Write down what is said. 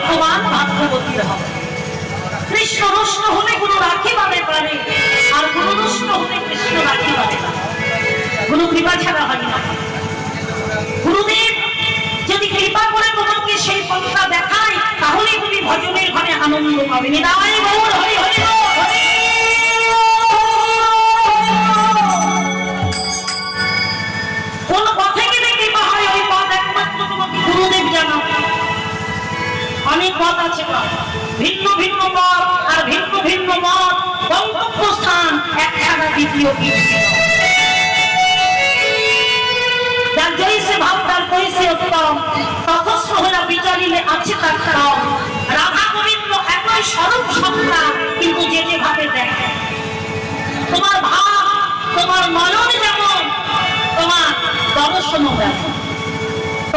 ভাগ্যবান ভাগ্যবতীর হবে। কৃষ্ণ রুষ্ট হলে গুরু রাখি বাঁধে প্রাণে, আর গুরু রুষ্ট হলে কৃষ্ণ রাখি বাঁধে না। গুরু কৃপা ছাড়া হয় না। গুরুদেব যদি কৃপা করে তোমাকে সেই পন্থা দেখায়, তাহলে তুমি ভজনের ঘরে আনন্দ পাবে। নিতাই গৌর হরি হরি হরি। কোন পথে গেলে কৃপা হয়, ওই পথ একমাত্র তোমাকে গুরুদেব জানাও। অনেক পথ আছে, ভিন্ন ভিন্ন পথ আর ভিন্ন ভিন্ন মত, গন্তব্য স্থান এক ছাড়া দ্বিতীয় কিছু।